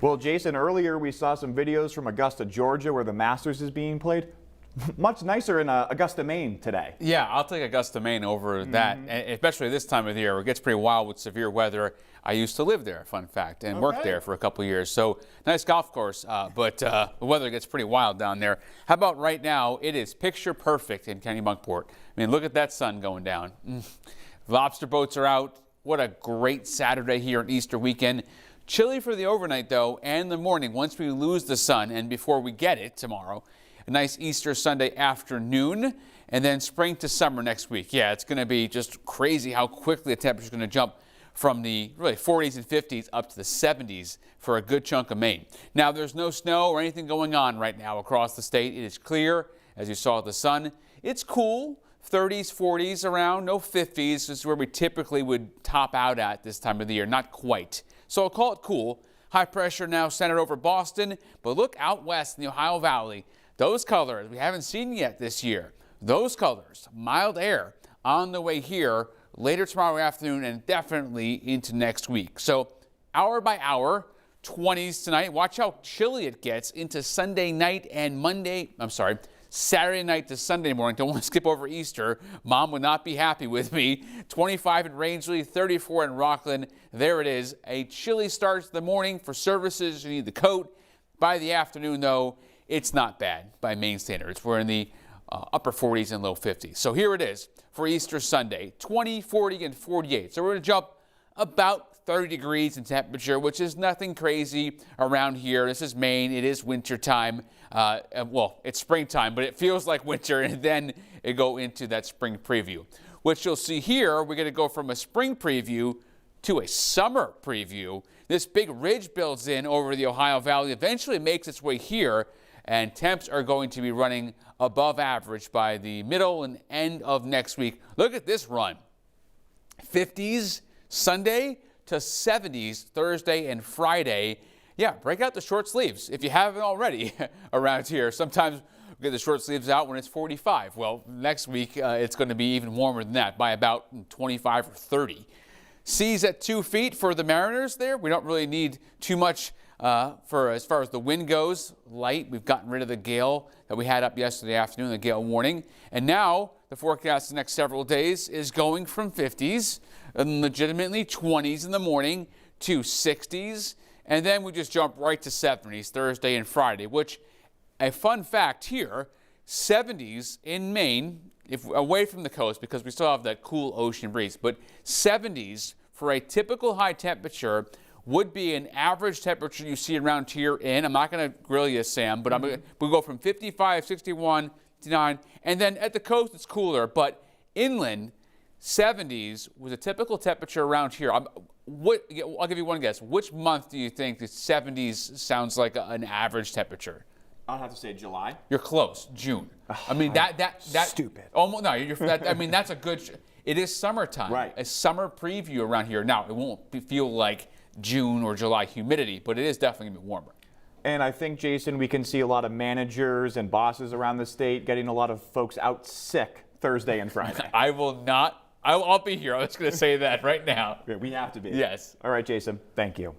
Well, Jason, earlier we saw some videos from Augusta, Georgia, where the Masters is being played. Much nicer in Augusta, Maine today. Yeah, I'll take Augusta, Maine over that, and especially this time of the year where it gets pretty wild with severe weather. I used to live there, fun fact, and worked there for a couple of years. So nice golf course, but the weather gets pretty wild down there. How about right now? It is picture perfect in Kennebunkport. I mean, look at that sun going down. Lobster boats are out. What a great Saturday here on Easter weekend. Chilly for the overnight, though, and the morning once we lose the sun and before we get it tomorrow. A nice Easter Sunday afternoon, and then spring to summer next week. Yeah, it's going to be just crazy how quickly the temperature is going to jump from the really 40s and 50s up to the 70s for a good chunk of Maine. Now, there's no snow or anything going on right now across the state. It is clear, as you saw the sun. It's cool, 30s, 40s around, no 50s. This is where we typically would top out at this time of the year, not quite. So I'll call it cool. High pressure now centered over Boston, but look out west in the Ohio Valley. Those colors we haven't seen yet this year. Those colors, mild air on the way here later tomorrow afternoon and definitely into next week. So hour by hour, 20s tonight. Watch how chilly it gets into Sunday night and Saturday night to Sunday morning. Don't want to skip over Easter. Mom would not be happy with me. 25 in Rangeley, 34 in Rockland. There it is. A chilly start to the morning for services. You need the coat. By the afternoon, though, it's not bad by Maine standards. We're in the upper 40s and low 50s. So here it is for Easter Sunday, 20, 40, and 48. So we're going to jump about 30 degrees in temperature, which is nothing crazy around here. This is Maine. It is winter time. Well, it's springtime, but it feels like winter, and then it go into that spring preview. What you'll see here, we're going to go from a spring preview to a summer preview. This big ridge builds in over the Ohio Valley, eventually makes its way here, and temps are going to be running above average by the middle and end of next week. Look at this run. 50s Sunday to 70s Thursday and Friday. Yeah, break out the short sleeves if you haven't already around here. Sometimes we get the short sleeves out when it's 45. Well, next week it's going to be even warmer than that by about 25 or 30. Seas at 2 feet for the Mariners there. We don't really need too much for as far as the wind goes. Light. We've gotten rid of the gale that we had up yesterday afternoon, the gale warning. And now the forecast the next several days is going from 50s and legitimately 20s in the morning to 60s. And then we just jump right to 70s Thursday and Friday, which a fun fact here, 70s in Maine, if away from the coast because we still have that cool ocean breeze, but 70s for a typical high temperature would be an average temperature you see around here I'm not going to grill you, Sam, but we'll go from 55, 61, 59, and then at the coast it's cooler, but inland, 70s was a typical temperature around here. I'll give you one guess. Which month do you think the 70s sounds like an average temperature? I'll have to say July. You're close. June. I mean that stupid. Almost no. I mean that's a good. It is summertime. Right. A summer preview around here. Now it won't feel like June or July humidity, but it is definitely gonna be warmer. And I think, Jason, we can see a lot of managers and bosses around the state getting a lot of folks out sick Thursday and Friday. I will not. I'll be here. I was going to say that right now. We have to be. Yes. All right, Jason. Thank you.